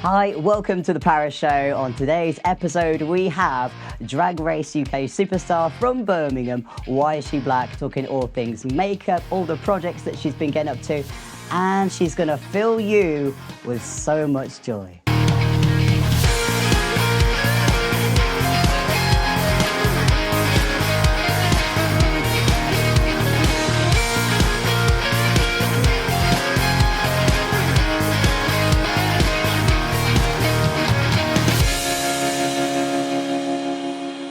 Hi, welcome to the Paris Show. On today's episode, we have Drag Race UK superstar from Birmingham, Why Is She Black, talking all things makeup, all the projects that she's been getting up to, and she's going to fill you with so much joy.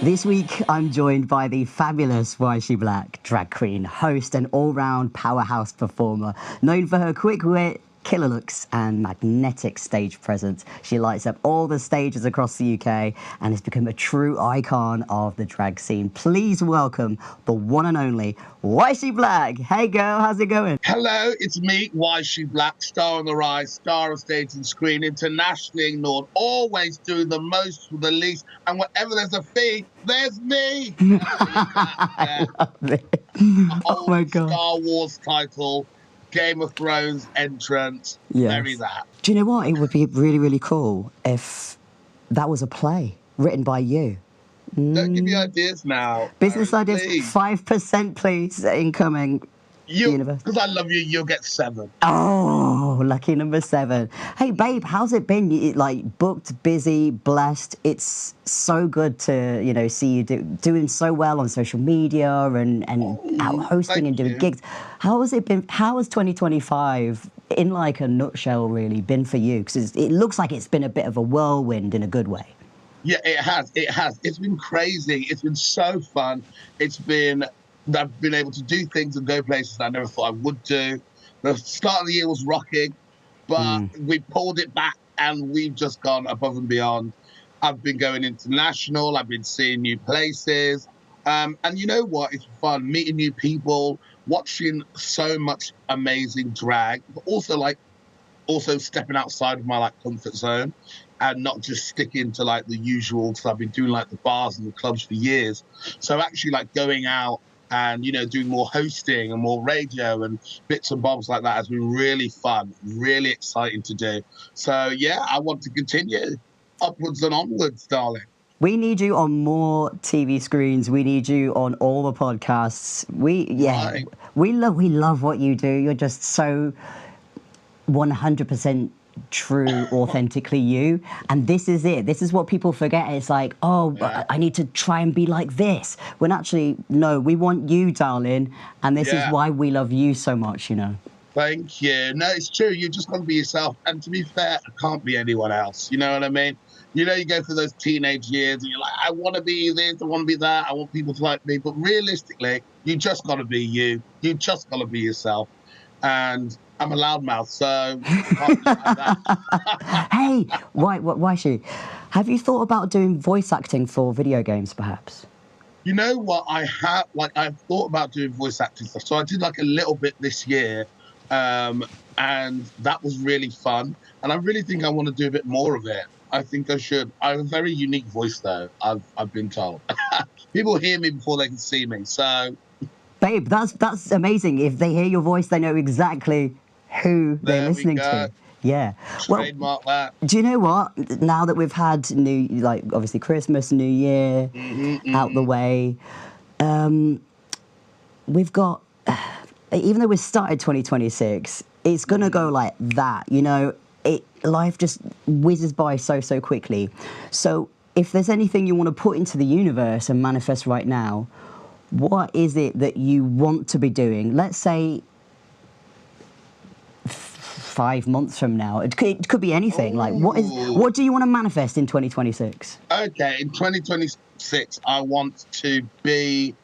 This week, I'm joined by the fabulous Why Is She Black drag queen, host and all-round powerhouse performer. Known for her quick wit, killer looks and magnetic stage presence, she lights up all the stages across the UK and has become a true icon of the drag scene. Please welcome the one and only Why Is She Black. Hey girl, how's it going? Hello, it's me, Why Is She Black, star on the rise, star of stage and screen, internationally ignored, always doing the most with the least, and wherever there's a fee, there's me. I love it. Oh my God. Star Wars title, Game of Thrones entrance, very that. Do you know what? It would be really, really cool if that was a play written by you. Don't give me ideas now. Business ideas, please. 5% please, incoming. Because I love you, you'll get 7. Oh, lucky number 7. Hey, babe, how's it been? Like, booked, busy, blessed. It's so good to, see you doing so well on social media and out hosting and doing gigs. How has it been? How has 2025, in like a nutshell, really been for you? Because it looks like it's been a bit of a whirlwind in a good way. Yeah, it has. It's been crazy. It's been so fun. I've been able to do things and go places I never thought I would do. The start of the year was rocking, but we pulled it back and we've just gone above and beyond. I've been going international. I've been seeing new places. And you know what? It's fun meeting new people, watching so much amazing drag, but also stepping outside of my comfort zone and not just sticking to the usual, because I've been doing the bars and the clubs for years. So actually going out and, doing more hosting and more radio and bits and bobs like that has been really fun, really exciting to do. So, yeah, I want to continue upwards and onwards, darling. We need you on more TV screens. We need you on all the podcasts. We love what you do. You're just so 100% true, authentically you. And this is it. This is what people forget. It's like, I need to try and be like this. When actually, no, we want you, darling. And this is why we love you so much, Thank you. No, it's true. You just got to be yourself. And to be fair, I can't be anyone else. You know what I mean? You go through those teenage years and you're like, I want to be this, I want to be that, I want people to like me. But realistically, you just got to be you. You just got to be yourself. And I'm a loudmouth, so can't be like that. Hey, why she? Have you thought about doing voice acting for video games, perhaps? You know what? I've thought about doing voice acting stuff. So I did a little bit this year, and that was really fun. And I really think I want to do a bit more of it. I think I should. I have a very unique voice, though, I've been told. People hear me before they can see me, so... Babe, that's amazing. If they hear your voice, they know exactly who they're listening to. Yeah. Trademark that. Do you know what? Now that we've had obviously Christmas, New Year out the way, we've got, even though we've started 2026, it's going to go like that, life just whizzes by so quickly. So if there's anything you want to put into the universe and manifest right now, what is it that you want to be doing? Let's say 5 months from now. It could be anything. What do you want to manifest in 2026? Okay, in 2026, I want to be...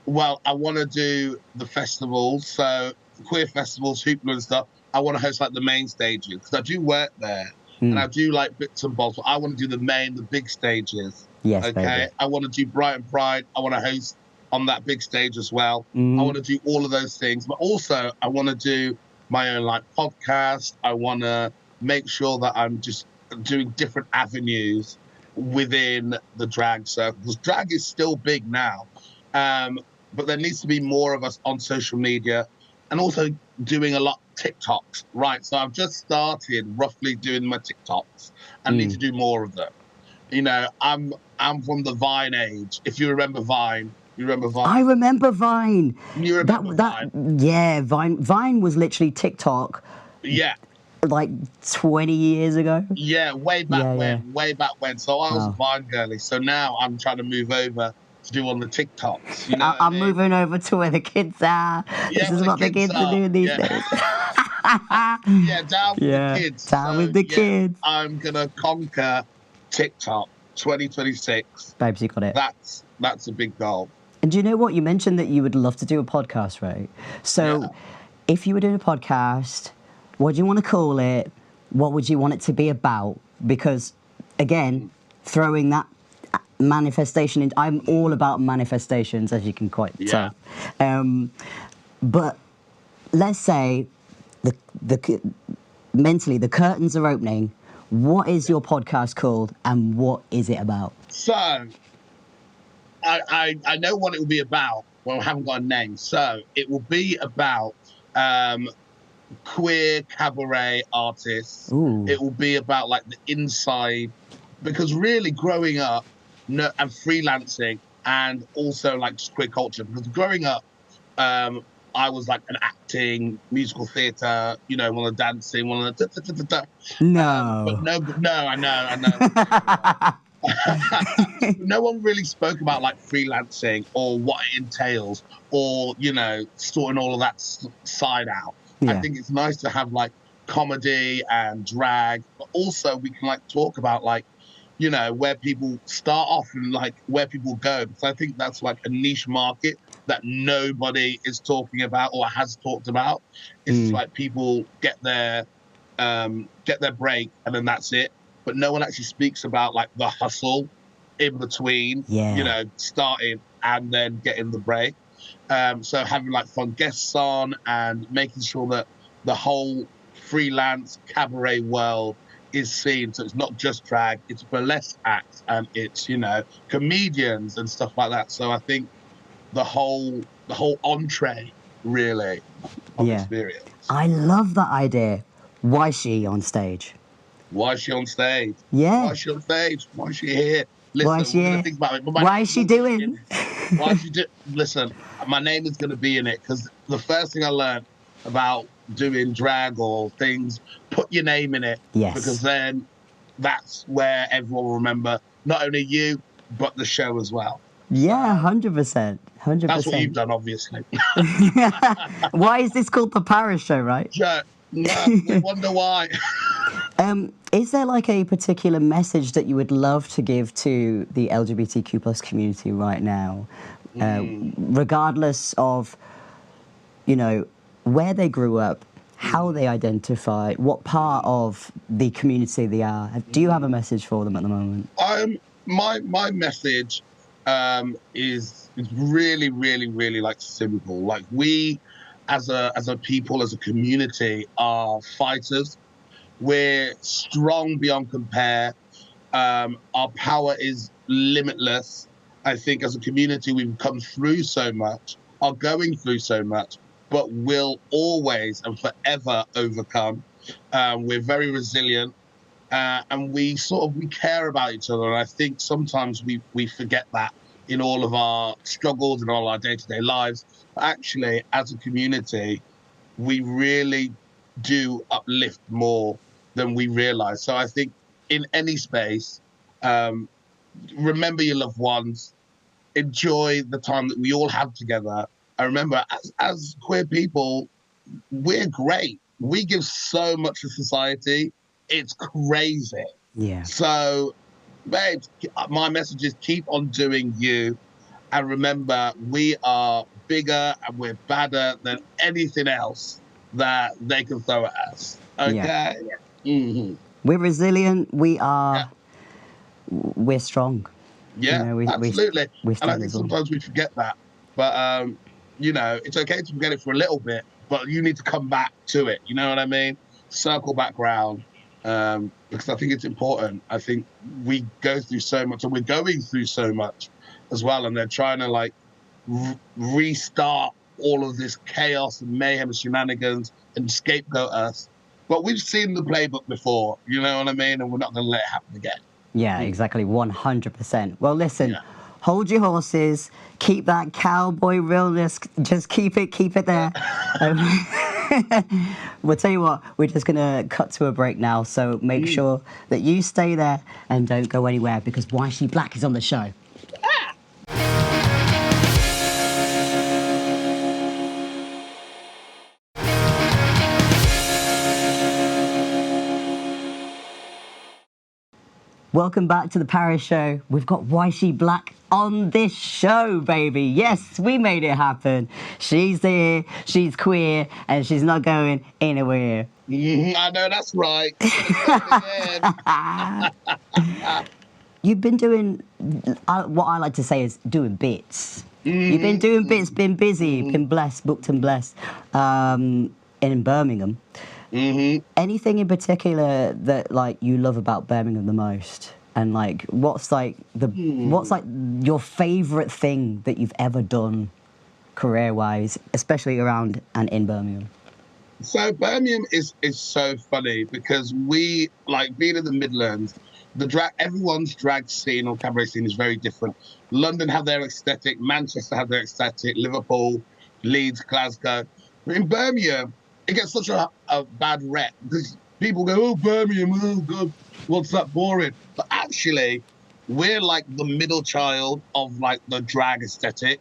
Well, I want to do the festivals, so queer festivals, Hoopla and stuff. I want to host the main stages, because I do work there, and I do bits and bobs, but I want to do the big stages. Yes, okay, baby. I want to do Brighton Pride. I want to host on that big stage as well. I want to do all of those things, but also I want to do my own podcast. I want to make sure that I'm just doing different avenues within the drag circle, because drag is still big now, but there needs to be more of us on social media and also doing a lot TikToks, right? So I've just started roughly doing my TikToks. I need to do more of them. You know, I'm from the Vine age. If you remember Vine, you remember Vine? I remember Vine. You remember Vine? Yeah, Vine was literally TikTok. Yeah. Like 20 years ago. Yeah, way back when. So I was a Wow. Vine girly. So now I'm trying to move over to do on the TikToks. You know, what I I'm mean? moving over to where the kids are. Yeah, This is where what the kids are doing these days. Yeah, down with the kids. Down with the kids. I'm gonna conquer TikTok 2026. Babes, you got it. That's a big goal. And do you know what? You mentioned that you would love to do a podcast, right? So if you were doing a podcast, what do you want to call it? What would you want it to be about? Because, again, throwing that manifestation in, I'm all about manifestations, as you can quite tell. But let's say mentally the curtains are opening. What is your podcast called, and what is it about? So, I know what it will be about. Well, I haven't got a name. So it will be about queer cabaret artists. Ooh. It will be about like the inside, because really growing up and freelancing, and also like just queer culture. Because growing up, I was like an acting, musical theatre, you know, one of the dancing, one of the No. but no, I know. No one really spoke about like freelancing or what it entails, or you know, sorting all of that side out. I think it's nice to have like comedy and drag, but also we can like talk about like, you know, where people start off and like where people go. Because I think that's like a niche market that nobody is talking about or has talked about. It's like people get their break and then that's it. But no one actually speaks about like the hustle in between, you know, starting and then getting the break. So having like fun guests on and making sure that the whole freelance cabaret world is seen. So it's not just drag, it's burlesque acts and it's, you know, comedians and stuff like that. So I think the whole entree really of experience. I love that idea. Why is she on stage? Why is she on stage? Yeah. Why is she on stage? Why is she here? Listen, why is she here? Think about it. Why is she doing? Why is she do? Listen, my name is going to be in it because the first thing I learned about doing drag or things, put your name in it. Yes. Because then that's where everyone will remember not only you, but the show as well. Yeah, 100%. 100%. That's what you've done, obviously. Why is this called the Paris Show, right? Yeah, no, we wonder why. Is there like a particular message that you would love to give to the LGBTQ plus community right now, regardless of, you know, where they grew up, how they identify, what part of the community they are? Do you have a message for them at the moment? My message is really, really, really like simple. Like we, as a people, as a community, are fighters. We're strong beyond compare. Our power is limitless. I think as a community, we've come through so much, are going through so much, but will always and forever overcome. We're very resilient, and we care about each other. And I think sometimes we forget that in all of our struggles and all our day-to-day lives. But actually, as a community, we really do uplift more than we realize. So I think in any space, remember your loved ones, enjoy the time that we all have together. I remember as queer people, we're great. We give so much to society. It's crazy. Yeah. So, babes, my message is keep on doing you. And remember, we are bigger and we're badder than anything else that they can throw at us. Okay? Yeah. Mm-hmm. We're resilient. We are. We're strong. Yeah, you know, absolutely. We and I think sometimes we forget that. But, you know, it's okay to forget it for a little bit, but you need to come back to it. You know what I mean? Circle back round. Because I think it's important. I think we go through so much, and we're going through so much as well. And they're trying to like restart all of this chaos and mayhem and shenanigans and scapegoat us. But we've seen the playbook before, you know what I mean? And we're not going to let it happen again. Yeah, exactly, 100%. Well, listen, hold your horses, keep that cowboy realness, just keep it there. We'll tell you what, we're just going to cut to a break now, so make sure that you stay there and don't go anywhere, because Why She Black is on the show. Welcome back to the Paris show. We've got Why She Black on this show, baby. Yes, we made it happen. She's here, she's queer, and she's not going anywhere. I know, that's right. You've been doing, what I like to say is doing bits. You've been doing bits, been busy, been blessed, booked and blessed, in Birmingham. Anything in particular that like you love about Birmingham the most, and like what's like your favorite thing that you've ever done career-wise, especially around and in Birmingham? So Birmingham is so funny because we, like, being in the Midlands, everyone's drag scene or cabaret scene is very different. London have their aesthetic, Manchester have their aesthetic, Liverpool, Leeds, Glasgow. But in Birmingham, it gets such a bad rep because people go, oh, Birmingham, oh, God, what's that boring? But actually, we're like the middle child of like the drag aesthetic.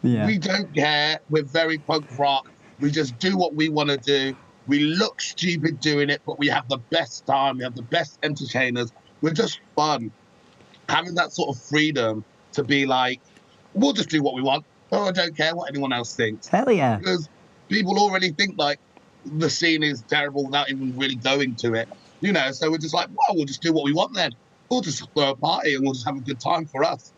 Yeah. We don't care. We're very punk rock. We just do what we want to do. We look stupid doing it, but we have the best time. We have the best entertainers. We're just fun. Having that sort of freedom to be like, we'll just do what we want. Oh, I don't care what anyone else thinks. Hell yeah. Because people already think like, the scene is terrible without even really going to it, you know, so we're just like, well, we'll just do what we want then. We'll just throw a party and we'll just have a good time for us.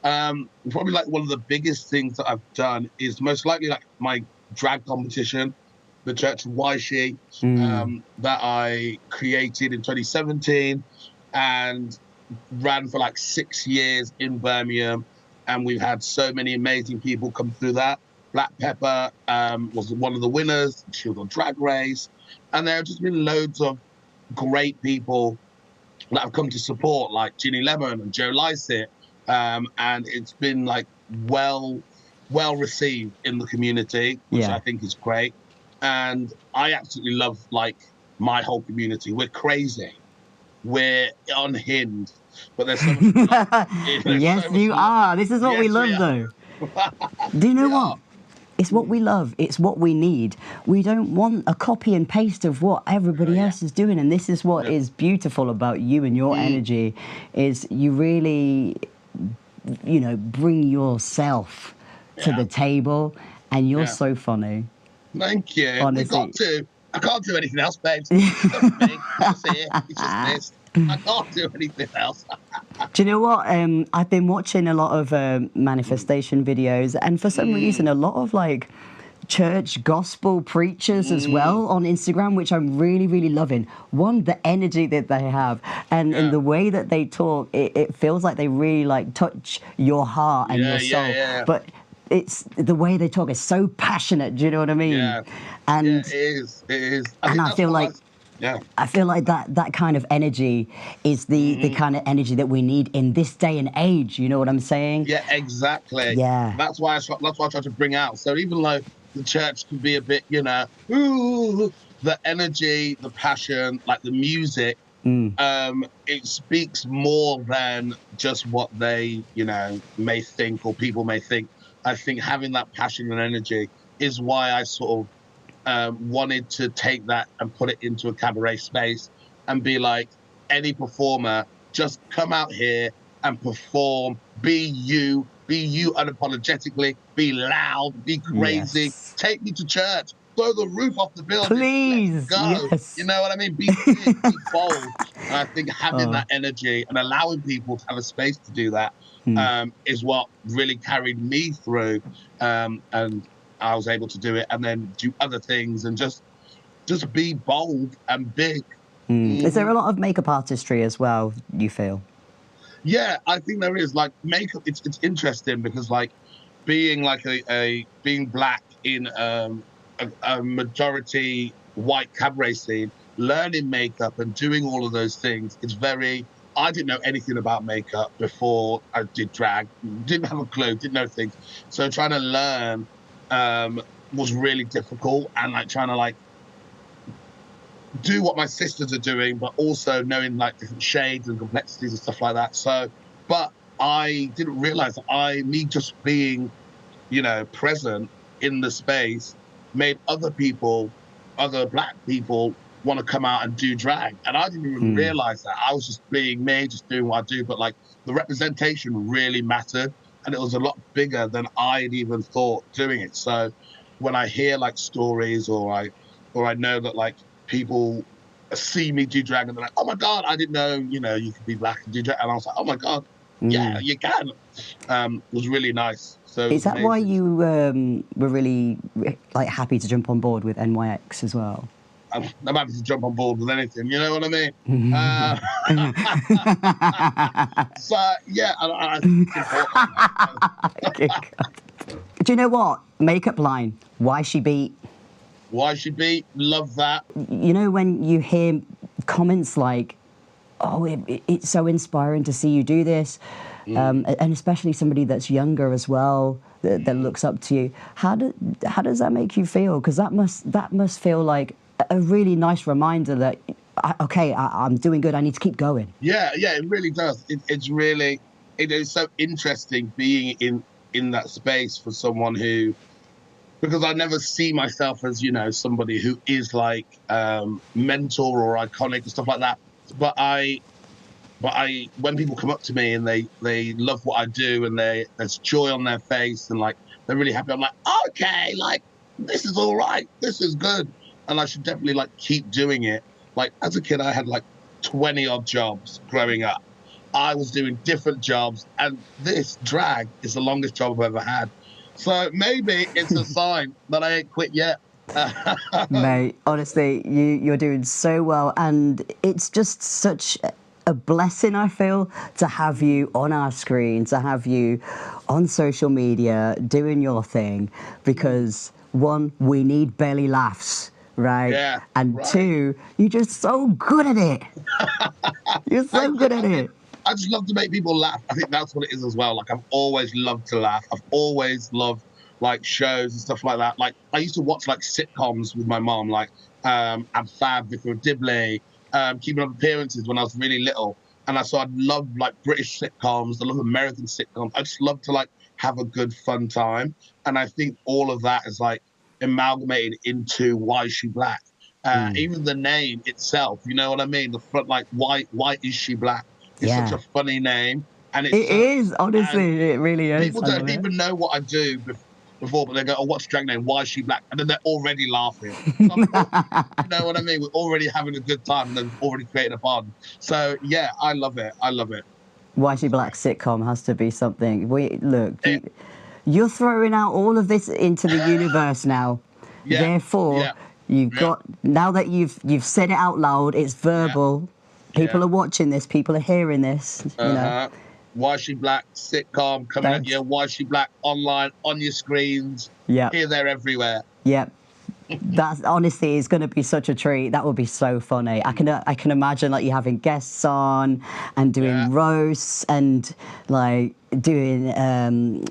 Probably like one of the biggest things that I've done is most likely like my drag competition, the Church of Why She, that I created in 2017 and ran for like 6 years in Birmingham. And we've had so many amazing people come through that. Black Pepper was one of the winners. She was on Drag Race. And there have just been loads of great people that have come to support, like Ginny Lemon and Joe Lycett. And it's been like well received in the community, which I think is great. And I absolutely love like my whole community. We're crazy. We're unhinged. But there's so much love. Yes, so you are. This is what we love, though. Do you know what? It's what we love. It's what we need. We don't want a copy and paste of what everybody else is doing. And this is what is beautiful about you and your energy, is you really, you know, bring yourself to the table, and you're so funny. Thank you. Honestly. I can't do anything else, babes. It's just me. It's just here. It's just this. I can't do anything else. Do you know what? I've been watching a lot of manifestation videos, and for some reason, a lot of like church gospel preachers as well on Instagram, which I'm really, really loving. One, the energy that they have, and the way that they talk, it feels like they really like touch your heart and your soul. But it's the way they talk is so passionate. Do you know what I mean? And it is. And I feel like. I feel like that kind of energy is the kind of energy that we need in this day and age. You know what I'm saying? Yeah, exactly. Yeah. That's why I try to bring out. So even though the church can be a bit, you know, the energy, the passion, like the music, it speaks more than just what they, you know, may think or people may think. I think having that passion and energy is why I sort of wanted to take that and put it into a cabaret space and be like, any performer, just come out here and perform, be you unapologetically, be loud, be crazy, take me to church, blow the roof off the building, please, go. You know what I mean? Be big, be bold. And I think having that energy and allowing people to have a space to do that is what really carried me through, and I was able to do it and then do other things and just be bold and big. Is there a lot of makeup artistry as well, you feel? Yeah, I think there is. Like makeup, it's interesting because like being like being black in a majority white cabaret scene, learning makeup and doing all of those things, it's very. I didn't know anything about makeup before I did drag. Didn't have a clue. Didn't know things. So trying to learn was really difficult, and like trying to like do what my sisters are doing, but also knowing like different shades and complexities and stuff like that. So, but I didn't realize that me just being, present in the space made other people, other black people want to come out and do drag. And I didn't even realize that. I was just being me, just doing what I do. But like the representation really mattered. And it was a lot bigger than I'd even thought doing it. So when I hear like stories or I know that like people see me do drag and they're like, oh my God, I didn't know, you could be black and do drag. And I was like, oh my God, yeah, you can. It was really nice. So is that why you were really like happy to jump on board with NYX as well? I'm happy to jump on board with anything, you know what I mean? So, yeah, I think it's important. Okay, do you know what? Makeup line, Why She Beat. Why She Beat, love that. You know, when you hear comments like, oh, it's so inspiring to see you do this, and especially somebody that's younger as well, that looks up to you. How does that make you feel? Because that must feel like a really nice reminder that, I'm doing good, I need to keep going. Yeah, it really does. It is so interesting being in that space for someone who, because I never see myself as, somebody who is like mentor or iconic and stuff like that. But when people come up to me and they love what I do and there's joy on their face and like they're really happy, I'm like, okay, like this is all right, this is good, and I should definitely like keep doing it. Like as a kid, I had like 20 odd jobs growing up. I was doing different jobs, and this drag is the longest job I've ever had. So maybe it's a sign that I ain't quit yet. Mate, honestly, you're doing so well, and it's just such a blessing, I feel, to have you on our screen, to have you on social media doing your thing, because one, we need belly laughs, right? Yeah, and right. Two, you're just so good at it. You're so good at it. I just love to make people laugh. I think that's what it is as well. Like, I've always loved to laugh. I've always loved like shows and stuff like that. Like, I used to watch like sitcoms with my mom, like I'm Fab, Vicar of Dibley, Keeping Up Appearances when I was really little. And I love like British sitcoms. I love American sitcoms. I just love to like have a good fun time. And I think all of that is like amalgamated into Why Is She Black? Even the name itself, you know what I mean? The front, like, why is she black? It's such a funny name. And it is, honestly, it really is. People don't even know what I do before, but they go, oh, what's your drag name? Why is she black? And then they're already laughing. So you know what I mean? We're already having a good time and then already creating a bond. So, yeah, I love it. I love it. Why Is She Black sitcom has to be something. You're throwing out all of this into the universe now. Yeah. Therefore, you've got, now that you've said it out loud, it's verbal. People are watching this. People are hearing this. You know. Why Is She Black sitcom coming at you. Why Is She Black online, on your screens. Yeah. Here, there, everywhere. Yep. That's honestly is going to be such a treat. That would be so funny. I can imagine like you having guests on and doing roasts and like doing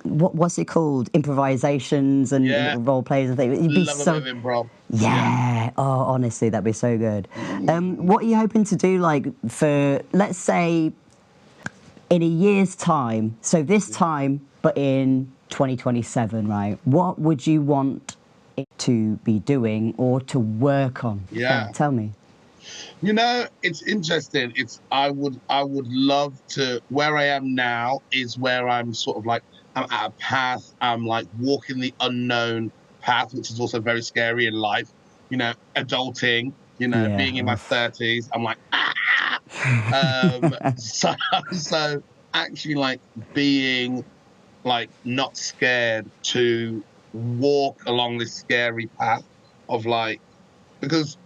what's it called, improvisations and role plays and things. It'd be Love so a bit of improv. Yeah. Oh, honestly, that'd be so good. What are you hoping to do, like, for, let's say, in a year's time? So this time, but in 2027, right? What would you want it to be doing or to work on? Yeah. Tell me. You know, it's interesting. I would love to, where I am now is where I'm sort of like, I'm at a path. I'm like walking the unknown path, which is also very scary in life. You know, adulting, being in my 30s, I'm like, so actually like being like not scared to walk along this scary path of like, because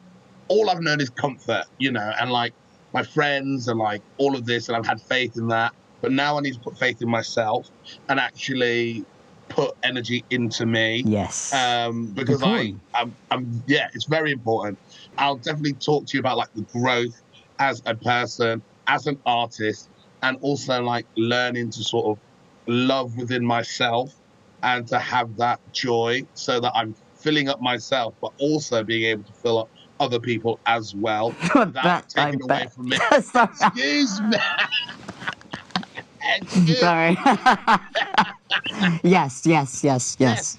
all I've known is comfort, and like my friends and like all of this, and I've had faith in that. But now I need to put faith in myself and actually put energy into me. Yes. Because Important. it's very important. I'll definitely talk to you about like the growth as a person, as an artist, and also like learning to sort of love within myself and to have that joy so that I'm filling up myself, but also being able to fill up other people as well without taking away from me. Excuse me. Sorry. Yes. Yes.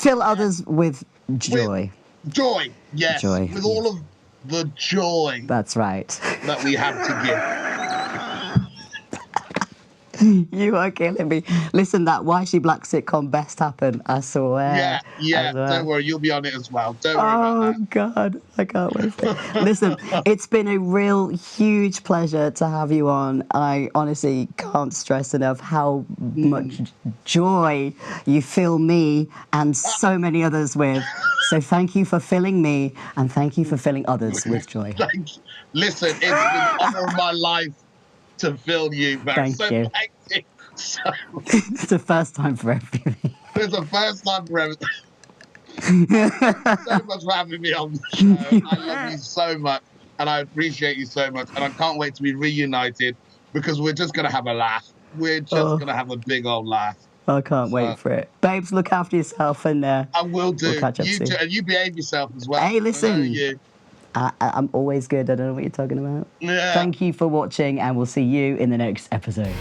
Fill others with joy. With joy, yes. Joy, with all of the joy That's right. that we have to give. You are killing me. Listen, that Why She Black sitcom best happen, I swear. Yeah. I swear. Don't worry, you'll be on it as well. Don't worry Oh, about that. God. I can't wait for it. Listen, it's been a real huge pleasure to have you on. I honestly can't stress enough how much joy you fill me and so many others with. So thank you for filling me and thank you for filling others with joy. Thank you. Listen, it's been the honour of my life to fill you, Barry. Thank you. Thank you. So, It's the first time for everything. it's the first time for everything. So much for having me on the show. I love you so much and I appreciate you so much. And I can't wait to be reunited because we're just going to have a laugh. We're just going to have a big old laugh. I can't wait for it. Babes, look after yourself and I will do. We'll catch up soon. And you behave yourself as well. Hey, listen. I know you. I'm always good. I don't know what you're talking about. Yeah. Thank you for watching and we'll see you in the next episode.